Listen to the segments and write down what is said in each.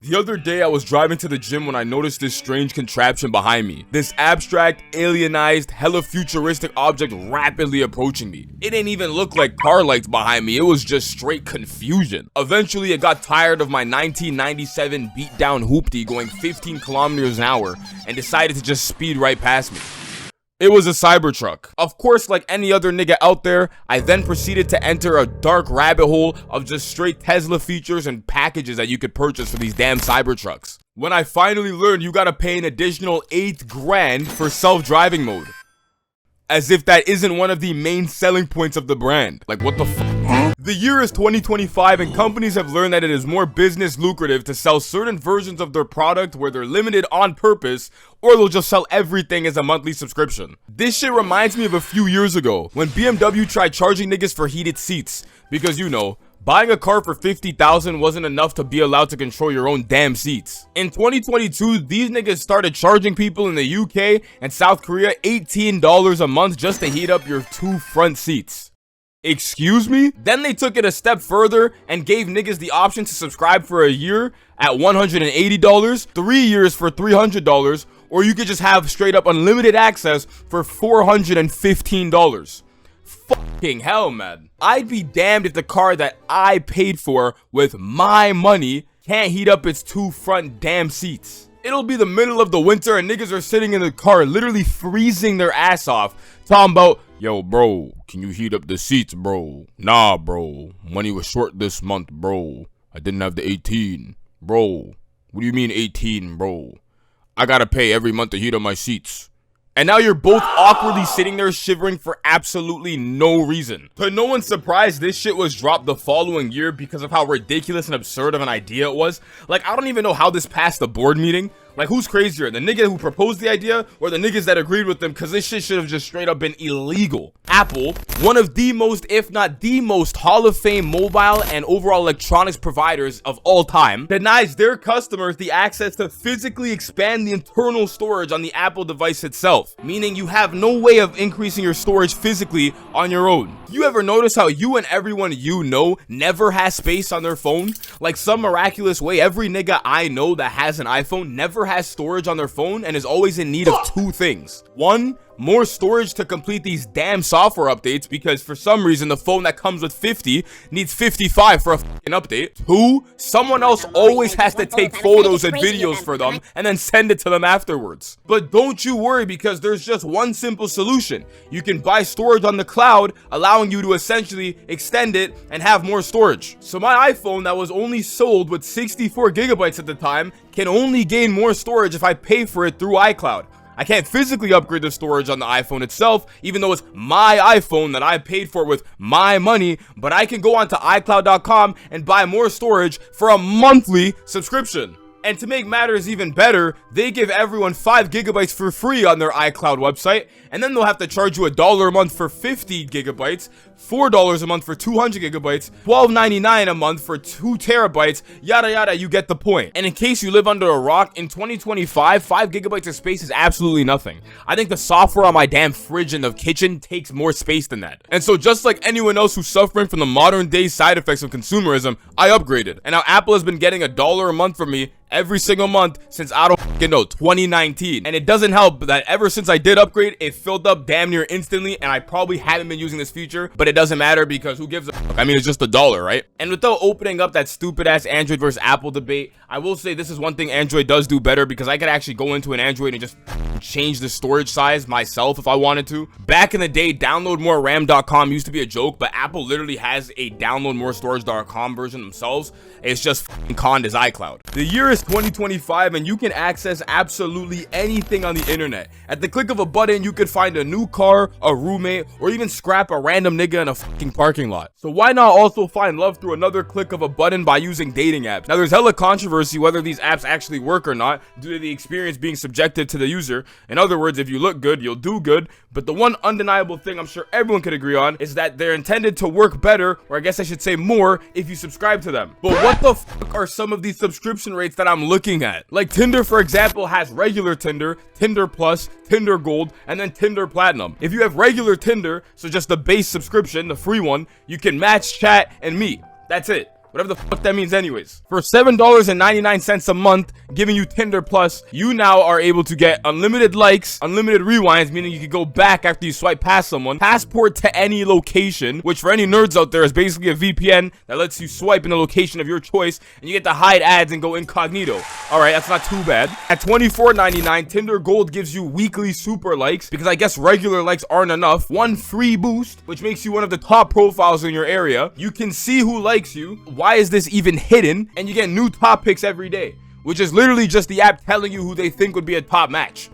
The other day I was driving to the gym when I noticed this strange contraption behind me. This abstract, alienized, hella futuristic object rapidly approaching me. It didn't even look like car lights behind me, it was just straight confusion. Eventually it got tired of my 1997 beat down hoopty going 15 kilometers an hour and decided to just speed right past me. It was a Cybertruck. Of course, like any other nigga out there, I then proceeded to enter a dark rabbit hole of just straight Tesla features and packages that you could purchase for these damn Cybertrucks. When I finally learned you gotta pay an additional 8 grand for self-driving mode. As if that isn't one of the main selling points of the brand. Like, what the fuck? The year is 2025 and companies have learned that it is more business lucrative to sell certain versions of their product where they're limited on purpose, or they'll just sell everything as a monthly subscription. This shit reminds me of a few years ago when BMW tried charging niggas for heated seats. Because, you know, buying a car for $50,000 wasn't enough to be allowed to control your own damn seats. In 2022, these niggas started charging people in the UK and South Korea $18 a month just to heat up your 2 front seats. Excuse me? Then they took it a step further and gave niggas the option to subscribe for a year at $180, 3 years for $300, or you could just have straight up unlimited access for $415. Fucking hell, man. I'd be damned if the car that I paid for with my money can't heat up its 2 front damn seats. It'll be the middle of the winter and niggas are sitting in the car literally freezing their ass off, talking about, yo bro, can you heat up the seats, bro? Nah bro, money was short this month, bro. I didn't have the 18. Bro, what do you mean 18, bro? I gotta pay every month to heat up my seats. And now you're both awkwardly sitting there shivering for absolutely no reason. To no one's surprise, this shit was dropped the following year because of how ridiculous and absurd of an idea it was. Like, I don't even know how this passed the board meeting. Like, who's crazier, the nigga who proposed the idea or the niggas that agreed with them? Because this shit should have just straight up been illegal. Apple, one of the most, if not the most, Hall of Fame mobile and overall electronics providers of all time, denies their customers the access to physically expand the internal storage on the Apple device itself, meaning you have no way of increasing your storage physically on your own. You ever notice how you and everyone you know never has space on their phone? Like, some miraculous way, every nigga I know that has an iPhone never has storage on their phone and is always in need of 2 things. 1, more storage to complete these damn software updates because for some reason the phone that comes with 50 needs 55 for a fucking update. 2, someone else always has to take photos and videos for them and then send it to them afterwards. But don't you worry, because there's just one simple solution. You can buy storage on the cloud, allowing you to essentially extend it and have more storage. So my iPhone that was only sold with 64 gigabytes at the time can only gain more storage if I pay for it through iCloud. I can't physically upgrade the storage on the iPhone itself, even though it's my iPhone that I paid for with my money, but I can go onto iCloud.com and buy more storage for a monthly subscription. And to make matters even better, they give everyone 5 gigabytes for free on their iCloud website, and then they'll have to charge you $1 a month for 50 gigabytes, $4 a month for 200 gigabytes, $12.99 a month for 2 terabytes, yada yada, you get the point. And in case you live under a rock, in 2025, 5 gigabytes of space is absolutely nothing. I think the software on my damn fridge in the kitchen takes more space than that. And so just like anyone else who's suffering from the modern day side effects of consumerism, I upgraded. And now Apple has been getting $1 a month from me every single month since, I don't fucking know, 2019. And it doesn't help that ever since I did upgrade, it filled up damn near instantly, and I probably haven't been using this feature, but it doesn't matter because who gives a fuck? I mean, it's just $1, right? And without opening up that stupid ass Android versus Apple debate, I will say this is one thing Android does do better, because I could actually go into an Android and just change the storage size myself if I wanted to. Back in the day, downloadmoreram.com used to be a joke, but Apple literally has a downloadmorestorage.com version themselves. It's just fucking conned as iCloud. The year is 2025 and you can access absolutely anything on the internet. At the click of a button, you could find a new car, a roommate, or even scrap a random nigga in a fucking parking lot. So why not also find love through another click of a button by using dating apps? Now, there's hella controversy whether these apps actually work or not due to the experience being subjective to the user. In other words, if you look good, you'll do good. But the one undeniable thing I'm sure everyone could agree on is that they're intended to work better, or I guess I should say more, if you subscribe to them. But what the fuck are some of these subscription rates that I'm looking at? Like Tinder, for example, has regular Tinder, Tinder Plus, Tinder Gold, and then Tinder Platinum. If you have regular Tinder, so just the base subscription, the free one, you can match, chat, and meet. That's it. Whatever the fuck that means anyways. For $7.99 a month, giving you Tinder Plus, you now are able to get unlimited likes, unlimited rewinds, meaning you can go back after you swipe past someone, passport to any location, which for any nerds out there is basically a VPN that lets you swipe in the location of your choice, and you get to hide ads and go incognito. Alright, that's not too bad. At $24.99, Tinder Gold gives you weekly super likes, because I guess regular likes aren't enough. One free boost, which makes you one of the top profiles in your area. You can see who likes you. Why is this even hidden? And you get new top picks every day, which is literally just the app telling you who they think would be a top match.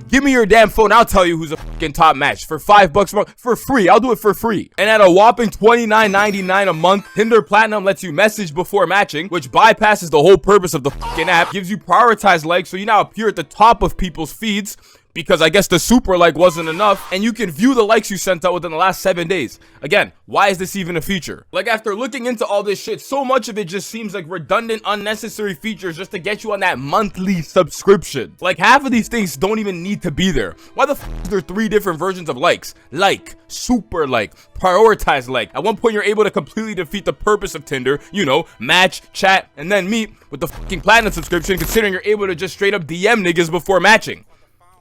Give me your damn phone, I'll tell you who's a fucking top match for $5 a month for free. I'll do it for free. And at a whopping $29.99 a month, Tinder Platinum lets you message before matching, which bypasses the whole purpose of the fucking app. Gives you prioritized likes, so you now appear at the top of people's feeds, because I guess the super like wasn't enough, and you can view the likes you sent out within the last 7 days. Again, why is this even a feature? Like, after looking into all this shit, so much of it just seems like redundant, unnecessary features just to get you on that monthly subscription. Like, half of these things don't even need to be there. Why the f is there 3 different versions of likes? Like, super like, prioritize like. At one point, you're able to completely defeat the purpose of Tinder, you know, match, chat, and then meet with the fucking platinum subscription, considering you're able to just straight up DM niggas before matching.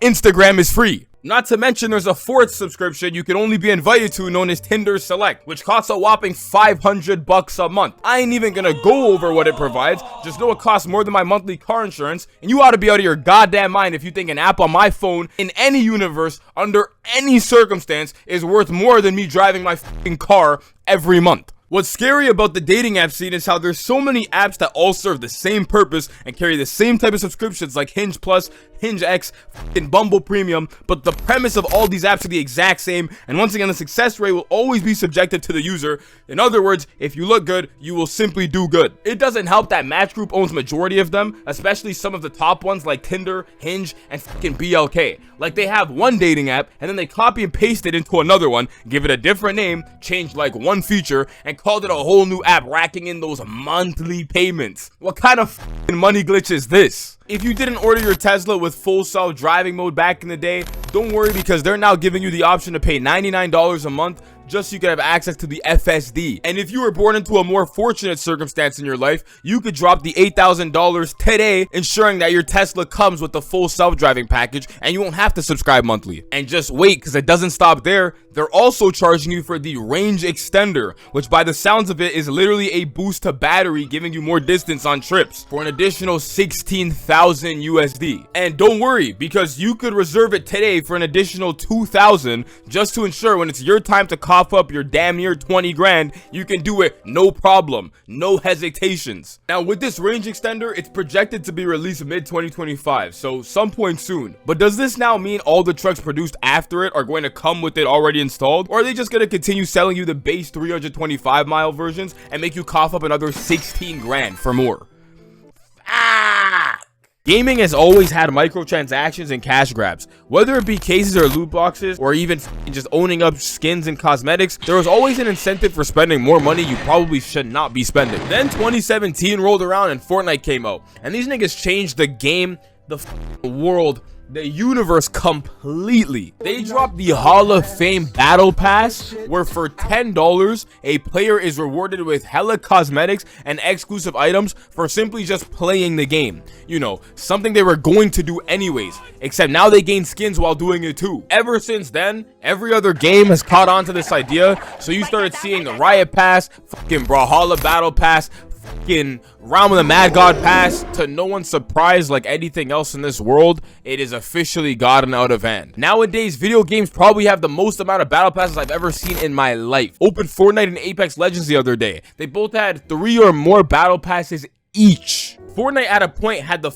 Instagram is free. Not to mention there's a 4th subscription you can only be invited to, known as Tinder Select, which costs a whopping $500 a month. I ain't even gonna go over what it provides, just know it costs more than my monthly car insurance, and you ought to be out of your goddamn mind if you think an app on my phone in any universe, under any circumstance, is worth more than me driving my fucking car every month. What's scary about the dating app scene is how there's so many apps that all serve the same purpose and carry the same type of subscriptions, like Hinge Plus, Hinge X, fucking Bumble Premium, but the premise of all these apps are the exact same, and once again, the success rate will always be subjective to the user. In other words, if you look good, you will simply do good. It doesn't help that Match Group owns majority of them, especially some of the top ones like Tinder, Hinge, and fucking BLK. Like, they have one dating app, and then they copy and paste it into another one, give it a different name, change like one feature, and called it a whole new app, racking in those monthly payments. What kind of fucking money glitch is this? If you didn't order your Tesla with full self-driving mode back in the day, don't worry, because they're now giving you the option to pay $99 a month just so you can have access to the FSD. And if you were born into a more fortunate circumstance in your life, you could drop the $8,000 today, ensuring that your Tesla comes with the full self-driving package and you won't have to subscribe monthly. And just wait, because it doesn't stop there. They're also charging you for the range extender, which by the sounds of it is literally a boost to battery, giving you more distance on trips for an additional 16,000 USD. And don't worry, because you could reserve it today for an additional 2,000 just to ensure when it's your time to cough up your damn near 20 grand, you can do it no problem, no hesitations. Now with this range extender, it's projected to be released mid-2025, so some point soon. But does this now mean all the trucks produced after it are going to come with it already installed, or are they just going to continue selling you the base 325 mile versions and make you cough up another 16 grand for more? Gaming has always had microtransactions and cash grabs. Whether it be cases or loot boxes, or even just owning up skins and cosmetics, there was always an incentive for spending more money you probably should not be spending. Then 2017 rolled around and Fortnite came out, and these niggas changed the game, the world, the universe completely. They dropped the Hall of Fame Battle Pass, where for $10, a player is rewarded with hella cosmetics and exclusive items for simply just playing the game. You know, something they were going to do anyways, except now they gain skins while doing it too. Ever since then, every other game has caught on to this idea, so you started seeing the Riot Pass, fucking Brawlhalla Battle Pass, fucking Realm of the Mad God Pass. To no one's surprise, like anything else in this world, it is officially gotten out of hand. Nowadays, video games probably have the most amount of battle passes I've ever seen in my life. Opened Fortnite and Apex Legends the other day. They both had 3 or more battle passes each. Fortnite at a point had the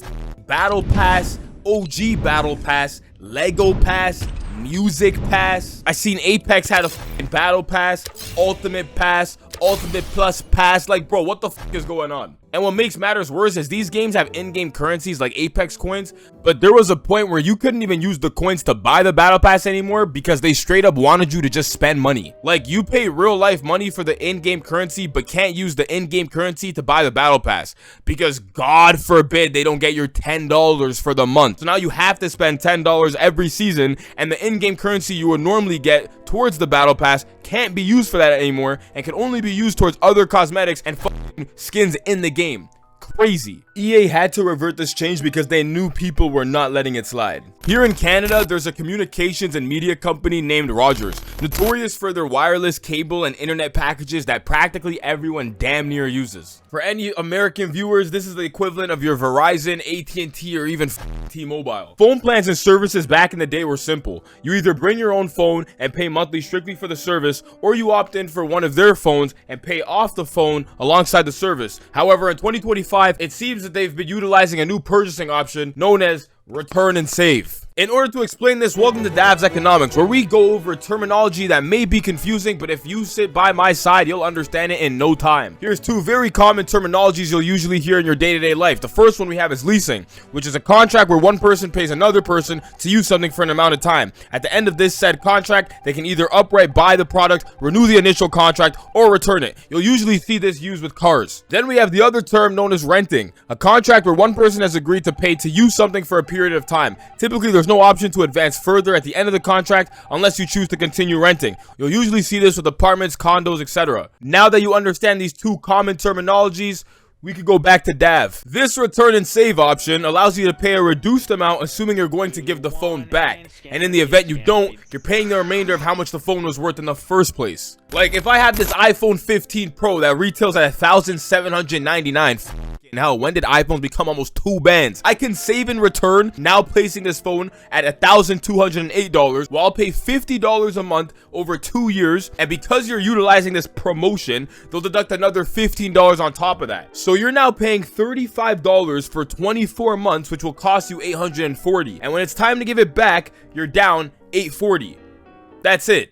battle pass, OG battle pass, Lego pass, music pass. I seen Apex had a fucking battle pass, ultimate pass, ultimate plus pass. Like, bro, what the fuck is going on? And what makes matters worse is these games have in-game currencies like Apex coins, But there was a point where you couldn't even use the coins to buy the battle pass anymore because they straight up wanted you to just spend money. Like, you pay real life money for the in-game currency but can't use the in-game currency to buy the battle pass because God forbid they don't get your $10 for the month. So now you have to spend $10 every season, and the in-game currency you would normally get towards the battle pass can't be used for that anymore and can only be used towards other cosmetics and skins in the game. Crazy. EA had to revert this change because they knew people were not letting it slide. Here in Canada, there's a communications and media company named Rogers, notorious for their wireless cable and internet packages that practically everyone damn near uses. For any American viewers, this is the equivalent of your Verizon, AT&T, or even T-Mobile. Phone plans and services back in the day were simple. You either bring your own phone and pay monthly strictly for the service, or you opt in for one of their phones and pay off the phone alongside the service. However, in 2025, it seems that they've been utilizing a new purchasing option known as return and save. In order to explain this, welcome to Dav's Economics, where we go over terminology that may be confusing, but if you sit by my side, you'll understand it in no time. Here's two very common terminologies you'll usually hear in your day-to-day life. The first one we have is leasing, which is a contract where one person pays another person to use something for an amount of time. At the end of this said contract, they can either outright buy the product, renew the initial contract, or return it. You'll usually see this used with cars. Then we have the other term known as renting, a contract where one person has agreed to pay to use something for a period of time. Typically, there's no option to advance further at the end of the contract unless you choose to continue renting. You'll usually see this with apartments, condos, etc. Now that you understand these two common terminologies, we could go back to Dav. This return and save option allows you to pay a reduced amount assuming you're going to give the phone back. And in the event you don't, you're paying the remainder of how much the phone was worth in the first place. Like, if I have this iPhone 15 Pro that retails at $1,799, hell, when did iPhones become almost $2 I can save in return, now placing this phone at $1,208, while I'll pay $50 a month over 2 years, and because you're utilizing this promotion, they'll deduct another $15 on top of that. So you're now paying $35 for 24 months, which will cost you $840, and when it's time to give it back, you're down $840. That's it.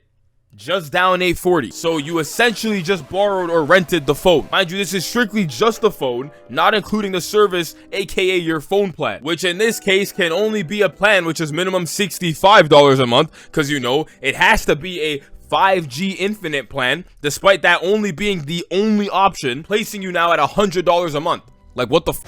Just down $840. So you essentially just borrowed or rented the phone. Mind you, this is strictly just the phone, not including the service, aka your phone plan, which in this case can only be a plan which is minimum $65 a month, because you know it has to be a 5G Infinite plan, despite that only being the only option, placing you now at $100 a month. Like, what the f?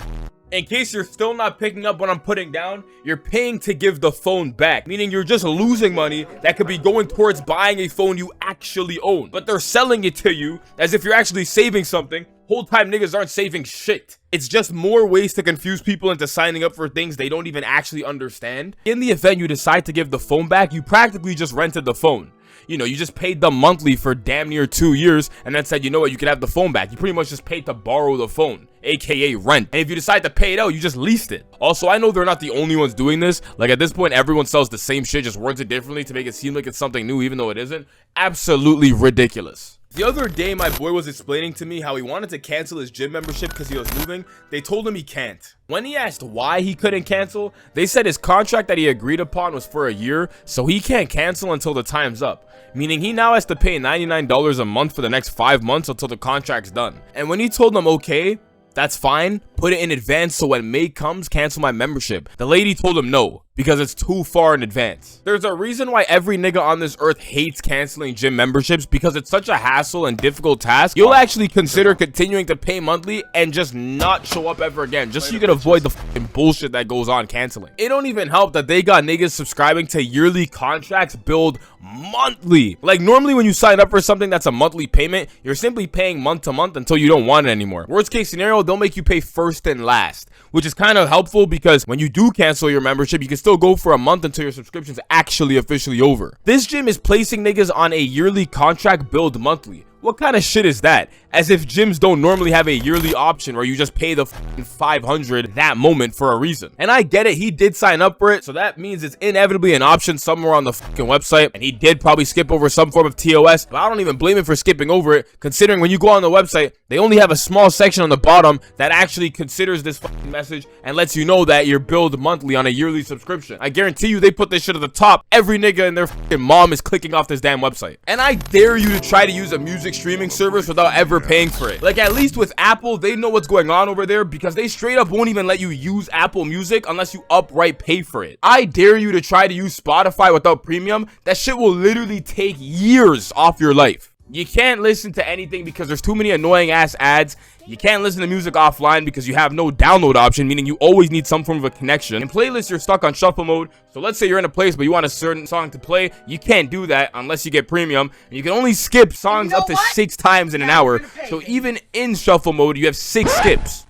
In case you're still not picking up what I'm putting down, you're paying to give the phone back, meaning you're just losing money that could be going towards buying a phone you actually own. But they're selling it to you as if you're actually saving something. Whole time niggas aren't saving shit. It's just more ways to confuse people into signing up for things they don't even actually understand. In the event you decide to give the phone back, you practically just rented the phone. You know, you just paid them monthly for damn near 2 years and then said, you know what, you can have the phone back. You pretty much just paid to borrow the phone, aka rent. And if you decide to pay it out, you just leased it. Also, I know they're not the only ones doing this. Like, at this point, everyone sells the same shit, just words it differently to make it seem like it's something new, even though it isn't. Absolutely ridiculous. The other day, my boy was explaining to me how he wanted to cancel his gym membership because he was moving. They told him he can't. When he asked why he couldn't cancel, they said his contract that he agreed upon was for a year, so he can't cancel until the time's up. Meaning he now has to pay $99 a month for the next 5 months until the contract's done. And when he told them, okay, that's fine, put it in advance so when May comes, cancel my membership, the lady told him no, because it's too far in advance. There's a reason why every nigga on this earth hates canceling gym memberships, because it's such a hassle and difficult task. You'll actually consider continuing to pay monthly and just not show up ever again, just so you can avoid the fucking bullshit that goes on canceling. It don't even help that they got niggas subscribing to yearly contracts billed monthly. Like, normally when you sign up for something that's a monthly payment, you're simply paying month to month until you don't want it anymore. Worst case scenario, they'll make you pay first and last, which is kind of helpful because when you do cancel your membership, you can still go for a month until your subscription's actually officially over. This gym is placing niggas on a yearly contract billed monthly. What kind of shit is that? As if gyms don't normally have a yearly option where you just pay the $500 that moment for a reason. And I get it, he did sign up for it, so that means it's inevitably an option somewhere on the fucking website, and he did probably skip over some form of TOS, but I don't even blame him for skipping over it, considering when you go on the website, they only have a small section on the bottom that actually considers this fucking message and lets you know that you're billed monthly on a yearly subscription. I guarantee you they put this shit at the top. Every nigga and their fucking mom is clicking off this damn website. And I dare you to try to use a music music streaming service without ever paying for it. Like, at least with Apple, they know what's going on over there because they straight up won't even let you use Apple Music unless you upright pay for it. I dare you to try to use Spotify without premium. That shit will literally take years off your life. You can't listen to anything because there's too many annoying ass ads. You can't listen to music offline because you have no download option, meaning you always need some form of a connection. In playlists, you're stuck on shuffle mode. So let's say you're in a place but you want a certain song to play. You can't do that unless you get premium. And you can only skip songs up to 6 times in an hour. So even in shuffle mode, you have 6 skips.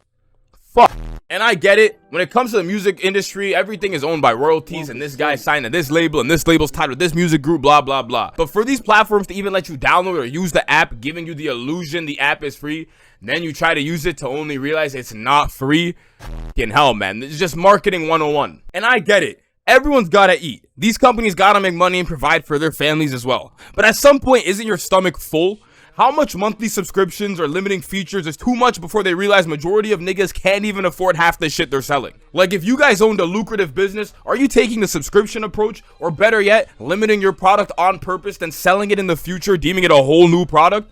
Fuck. And I get it. When it comes to the music industry, everything is owned by royalties, and this guy signed to this label, and this label's tied with this music group, blah, blah, blah. But for these platforms to even let you download or use the app, giving you the illusion the app is free, then you try to use it to only realize it's not free, fucking hell, man. It's just marketing 101. And I get it. Everyone's gotta eat. These companies gotta make money and provide for their families as well. But at some point, isn't your stomach full? How much monthly subscriptions or limiting features is too much before they realize majority of niggas can't even afford half the shit they're selling? Like, if you guys owned a lucrative business, are you taking the subscription approach, or better yet, limiting your product on purpose, then selling it in the future, deeming it a whole new product?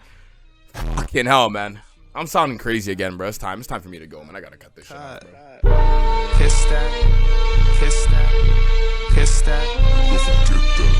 Fucking hell, man. I'm sounding crazy again, bro. It's time for me to go, man. I gotta cut this shit out, bro. Kiss that. Kiss that. Kiss that.